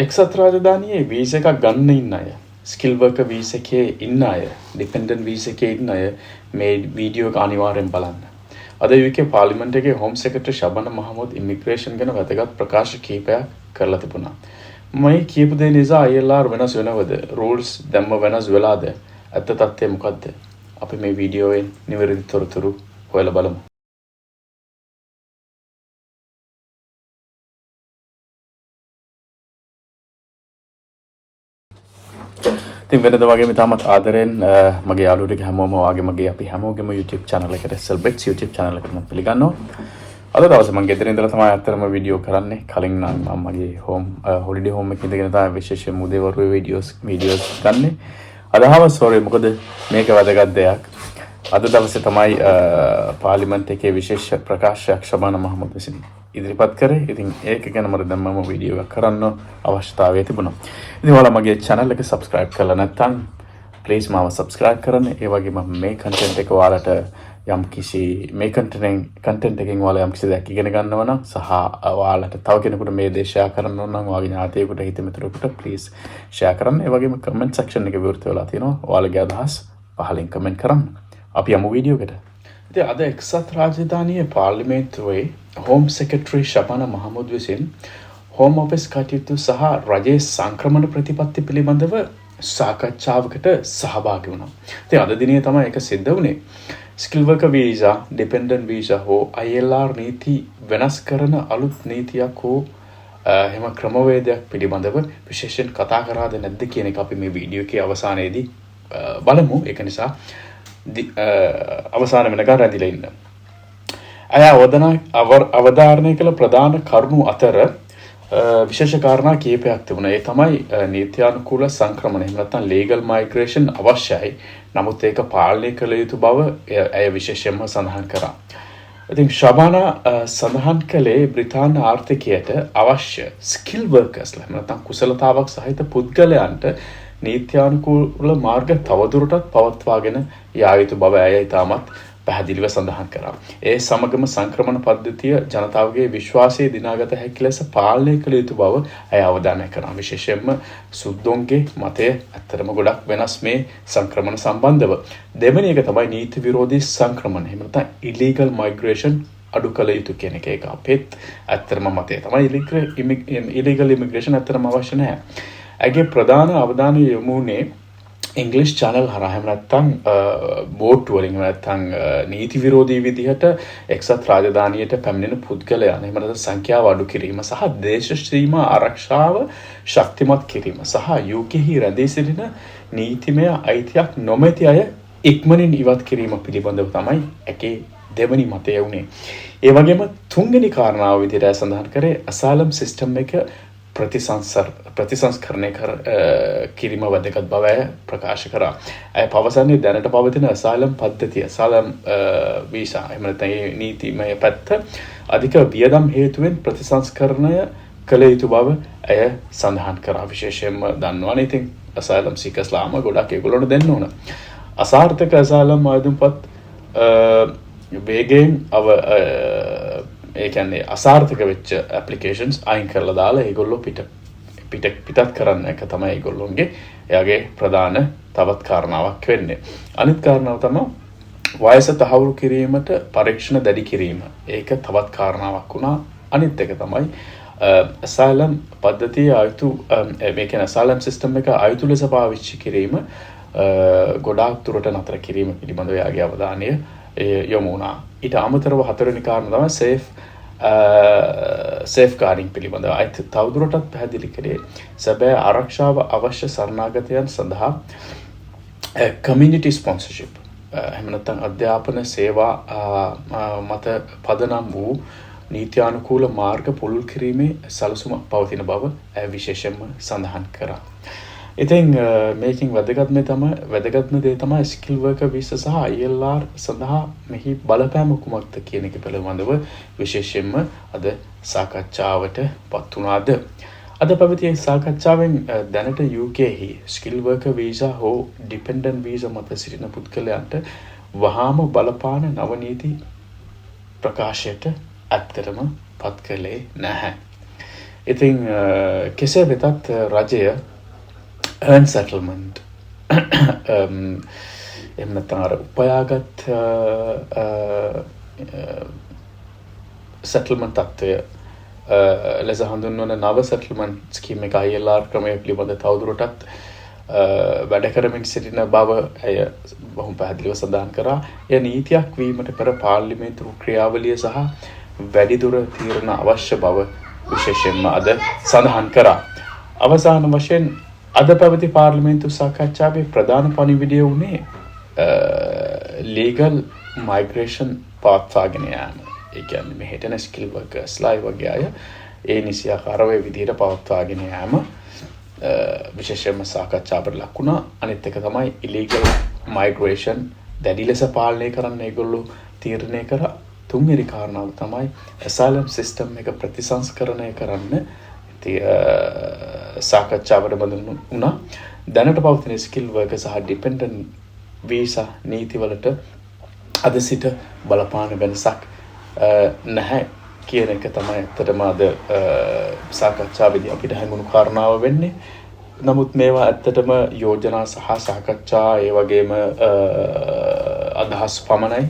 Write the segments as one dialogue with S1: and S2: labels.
S1: එක්සත් රාජධානියේ වීසා එකක් ගන්න ඉන්න අය, ස්කිල් වර්කර් වීසා එකේ ඉන්න අය, ඩිපෙන්ඩන්ට් වීසා එකේ ඉන්න අය මේ වීඩියෝ එක අනිවාර්යෙන් බලන්න. අද UK පාර්ලිමේන්තු එකේ හෝම් සෙක්‍රටරි ශබන මහමුද් ඉමිග්‍රේෂන් ගැන වැදගත් ප්‍රකාශ කිහිපයක් කරලා තිබුණා. මේ කියපු දේ නිසා ILR වෙනස් වෙනවද? රූල්ස් දැම්ම වෙනස් වෙලාද? ඇත්ත තත්ත්වය මොකද්ද? අපි මේ වීඩියෝවෙන් නිවැරදි තොරතුරු හොයලා බලමු. ඉතින් වෙනද වගේම තාමත් ආදරෙන් මගේ යාළුවෝ ටික හැමෝම වාගේ මගේ අපි හැමෝගෙම YouTube channel එකට Cellbreaks YouTube channel එකට මම පිළිගන්නවා. අද දවසේ මම ගෙදර ඉඳලා තමයි අත්‍තරම වීඩියෝ කරන්නේ. කලින් නම් මම මගේ holiday home එකේ ඉඳගෙන තමයි විශේෂයෙන් උදේවරුේ වීඩියෝස් ගන්නෙ. අදහම sorry මොකද මේක වැදගත් දෙයක්. අද දවසේ තමයි පාර්ලිමේන්තු එකේ විශේෂ ප්‍රකාශයක් ශබාන මහමුද් විසින් ඉදිරිපත් කරේ. ඉතින් ඒක ගැන මම දැන් මම වීඩියෝ එකක් කරන්න අවශ්‍යතාවය තිබුණා. ඉතින් ඔයාලා මගේ channel එක subscribe කරලා නැත්නම් please මාව subscribe කරන්න. ඒ වගේම මේ content එක ඔයාලට යම් කිසි මේ content එකෙන් ඔයාලා යම් කිසි දෙයක් ඉගෙන ගන්නවා නම් සහ ඔයාලට තව කෙනෙකුට මේ දේ share කරන්න ඕන නම් ඔයාගේ ඥාතියෙකුට හිතමිතුරෙකුට please share කරන්න. ඒ වගේම comment section එකේ විවෘත වෙලා තියෙනවා. ඔයාලගේ අදහස් පහලින් comment කරන්න. අපි යමු වීඩියෝ එකට. ඉතින් අද එක්සත් රාජධානියේ පාර්ලිමේන්තුවේ හෝම් සෙක්‍රටරි ශබාන මහමුද් විසින් හෝම් ඔෆිස් කටයුතු සහ රජයේ සංක්‍රමණ ප්‍රතිපත්ති පිළිබඳව සාකච්ඡාවකට සහභාගී වුණා. ඉතින් අද දිනේ තමයි ඒක සිද්ධ වුණේ. Skill worker visa, dependent visa හෝ ILR නීති වෙනස් කරන අලුත් නීතියක් හෝ එහෙම ක්‍රමවේදයක් පිළිබඳව විශේෂයෙන් කතා කරාද නැද්ද කියන එක අපි මේ වීඩියෝ එකේ අවසානයේදී බලමු. ඒක නිසා අවසාන වෙනකන් රැඳිලා ඉන්න. අවධාරණය කළ ප්‍රධාන කරුණු අතර විශේෂ කාරණා කීපයක් තිබුණා. ඒ තමයි නීත්‍යානුකූල සංක්‍රමණ. එහෙම නැත්නම් legal migration අවශ්‍යයි. නමුත් ඒක පාලනය කළ යුතු බව ඇය විශේෂයෙන්ම සඳහන් කරා. ඉතින් ශබානා සඳහන් කළේ බ්‍රිතාන්‍ය ආර්ථිකයට අවශ්‍ය ස්කිල් වර්කර්ස්ලා එහෙම නැත්නම් කුසලතාවක් සහිත පුද්ගලයන්ට නීත්‍යානුකූල මාර්ග තවදුරටත් පවත්වාගෙන යා යුතු බව ඇය ඉතාමත් පැහැදිලිව සඳහන් කරා. ඒ සමගම සංක්‍රමණ පද්ධතිය ජනතාවගේ විශ්වාසය දිනාගත හැකි ලෙස පාලනය කළ යුතු බව ඇය අවධානය කරා. විශේෂයෙන්ම සුද්දොන්ගේ මතය ඇත්තටම ගොඩක් වෙනස් මේ සංක්‍රමණ සම්බන්ධව. දෙවෙනි එක තමයි නීති විරෝධී සංක්‍රමණ. එහෙම නැත්නම් illegal migration අඩු කළ යුතු කියන එක. ඒක අපේත් ඇත්තටම මතය තමයි illegal immigration ඇත්තටම අවශ්‍ය නැහැ. ඇගේ ප්‍රධාන අවධානය යොමු වුණේ ඉංග්‍රීසි channel හරහා එහෙම නැත්නම් බෝට් වලින් එහෙම නැත්නම් නීති විරෝධී විදිහට එක්සත් රාජධානියට පැමිණෙන පුද්ගලයන් එහෙම නැත්නම් සංඛ්‍යාව අඩු කිරීම සහ දේශ සීමා ආරක්ෂාව ශක්තිමත් කිරීම සහ UK හි රැඳී සිටින නීතිමය අයිතියක් නොමැති අය ඉක්මනින් ඉවත් කිරීම පිළිබඳව තමයි ඒකේ දෙවනි මතය වුණේ. ඒ වගේම තුන්වෙනි කාරණාව විදිහට සඳහන් කරේ asylum system එක ප්‍රතිසංස්කරණය කිරීම වැදගත් බව ප්‍රකාශ කරා. ඇය පවසන්නේ දැනට පවතින asylum පද්ධතිය, asylum වීසා එහෙම නැත්නම් නීතිමය පැත්ත අධික වියදම් හේතුවෙන් ප්‍රතිසංස්කරණය කළ යුතු බව ඇය සඳහන් කරා. විශේෂයෙන්ම දන්නවනේ ඉතින් asylum seekersලාම ගොඩක් ඒගොල්ලොන්ට දෙන්න ඕන. අසාර්ථක asylum ආයුධපත් වේගයෙන් ඒ කියන්නේ අසාර්ථක වෙච්ච ඇප්ලිකේෂන්ස් අයින් කරලා දාලා ඒගොල්ලෝ පිටත් කරන්න එක තමයි ඒගොල්ලොන්ගේ එයාගේ ප්‍රධාන තවත් කාරණාවක් වෙන්නේ. අනිත් කාරණාව තමයි වයස තහවුරු කිරීමට පරීක්ෂණ දැඩි කිරීම. ඒක තවත් කාරණාවක් වුණා. අනිත් එක තමයි asylum පද්ධතිය ආයුතු මේ කියන්නේ asylum system එක ආයුතු ලෙස පාවිච්චි කිරීම ගොඩාක් දුරට නතර කිරීම පිළිබඳව එයාගේ අවධානය යොමු වුණා. ඊට අමතරව හතරවෙනි කාරණා තමයි safeguarding පිළිබඳව අයිත් තවදුරටත් පැහැදිලි කරේ. සැබෑ ආරක්ෂාව අවශ්‍ය සරණාගතයන් සඳහා community sponsorship එහෙම නැත්නම් අධ්‍යාපන සේවා මත පදනම් වූ නීත්‍යානුකූල මාර්ග පුළුල් කිරීමේ සලසුම පවතින බව විශේෂයෙන්ම සඳහන් කරා. ඉතින් මේකින් වැදගත්ම දේ තමයි ස්කිල් වර්කර් වීසා සහ ILR සඳහා මෙහි බලපෑම කුමක්ද කියන එක පිළිබඳව විශේෂයෙන්ම අද සාකච්ඡාවට පත් වුණාද. අද පැවති සාකච්ඡාවෙන් දැනට UK හි ස්කිල් වර්කර් වීසා හෝ ඩිපෙන්ඩන්ට් වීසා මත සිටින පුද්ගලයන්ට වහාම බලපාන නව නීති ප්‍රකාශයට ඇත්තටම පත් කළේ නැහැ. ඉතින් කෙසේ වෙතත් රජය earn settlement එහෙම නැත්නම් අර උපයාගත් settlement තත්ත්වය ලෙස හඳුන්වන නව settlement scheme එක ILR ක්‍රමය පිළිබඳ තවදුරටත් වැඩ කරමින් සිටින බව ඇය බොහොම පැහැදිලිව සඳහන් කරා. එය නීතියක් වීමට පෙර පාර්ලිමේන්තු ක්‍රියාවලිය සහ වැඩිදුර තීරණ අවශ්‍ය බව විශේෂයෙන්ම අද සඳහන් කරා. අවසාන වශයෙන් අද පැවති පාර්ලිමේන්තු සාකච්ඡාවේ ප්‍රධාන පණිවිඩය වුණේ legal migration පවත්වාගෙන යාම. ඒ කියන්නේ මේ හිටන ස්කිල් වර්කර්ස්ලා වගේ අය ඒ නිසියාකාරව විදිහට පවත්වාගෙන යාම විශේෂයෙන්ම සාකච්ඡාවට ලක් වුණා. අනිත් එක තමයි illegal migration දැඩි ලෙස පාලනය කරන්න ඒගොල්ලෝ තීරණය කරා. තුන්වෙනි කාරණාව තමයි asylum system එක ප්‍රතිසංස්කරණය කරන්න සාකච්ඡාවට බඳුන් වුණා. දැනට පවතින ස්කිල් වර්කර් සහ ඩිපෙන්ඩන්ට් වීසා නීතිවලට අද සිට බලපාන වෙනසක් නැහැ කියන එක තමයි ඇත්තටම අද සාකච්ඡාවේදී අපිට හැඟුණු කාරණාව වෙන්නේ. නමුත් මේවා ඇත්තටම යෝජනා සහ සාකච්ඡා ඒ වගේම අදහස් පමණයි.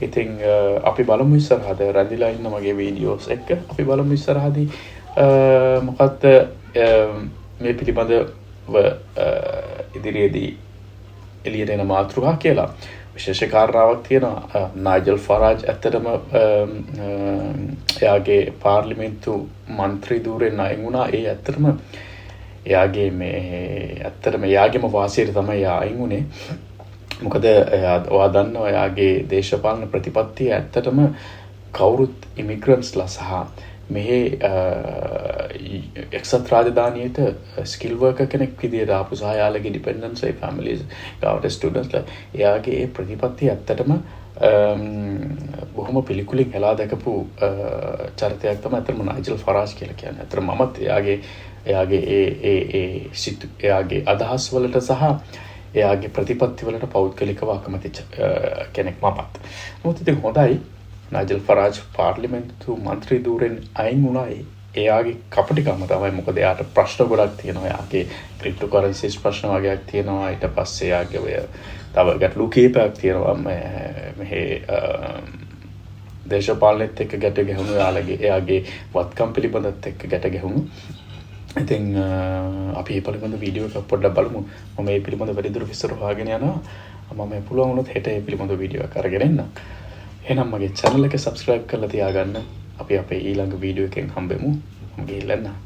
S1: ඉතින් අපි බලමු ඉස්සරහට රැඳිලා ඉන්න මගේ වීඩියෝස් එක්ක අපි බලමු ඉස්සරහදී මොකක්ද මේ පිළිබඳව ඉදිරියේදී එළියට එන මාතෘකා කියලා. විශේෂ කාරණාවක් තියෙනවා. නයිජල් ෆරාජ් ඇත්තටම එයාගේ පාර්ලිමේන්තු මන්ත්‍රී ධූරයෙන් අයින් වුණා. ඒ ඇත්තටම එයාගේම වාසියට තමයි එයා අයින් වුණේ. මොකද ඔයා දන්නවා එයාගේ දේශපාලන ප්‍රතිපත්තිය ඇත්තටම කවුරුත් ඉමිග්‍රන්ට්ස්ලා සහ මෙහි එක්සත් රාජධානියට ස්කිල් වර්කර් කෙනෙක් විදියට ආපු සහ යාළගේ ඩිපෙන්ඩන්ට්ස් ඒ ෆැමිලිස් ගාවට ස්ටුඩන්ට්ස්ලා එයාගේ ඒ ප්‍රතිපත්තිය ඇත්තටම බොහොම පිළිකුලින් හෙලා දැකපු චරිතයක් තමයි අතරම නයිජල් ෆරාජ් කියලා කියන්නේ. අතර මමත් එයාගේ අදහස් වලට සහ එයාගේ ප්‍රතිපත්ති වලට පෞද්ගලිකව අකමැති කෙනෙක් මමත්. මොකද ඉතින් හොඳයි නයිජල් ෆරාජ් පාර්ලිමේන්තු මන්ත්‍රී ධූරයෙන් අයින් වුණායි. එයාගේ කපටිකම තමයි. මොකද එයාට ප්‍රශ්න ගොඩක් තියෙනවා. එයාගේ ක්‍රිප්ටෝ කරන්සිස් ප්‍රශ්න වගේක් තියෙනවා. ඊට පස්සේ එයාගේ ඔය තව ගැටලු කීපයක් තියෙනවා. මෙහි දේශපාලනෙත් එක්ක ගැට ගැහුණු එයාගේ වත්කම් පිළිබඳත් එක්ක ගැට ගැහුණු. ඉතින් අපි මේ පිළිබඳ වීඩියෝ එකක් පොඩ්ඩක් බලමු. මම මේ පිළිබඳ වැඩිදුර විස්තර හොයාගෙන යනවා. මම පුළුවන් වුණොත් හෙට මේ පිළිබඳ වීඩියෝ එකක් අරගෙන එන්නම්. එහෙනම් මගේ channel එක subscribe කරලා තියාගන්න. අපි අපේ ඊළඟ වීඩියෝ එකෙන් හම්බෙමු. මම ගිහිල්ලා එන්නම්.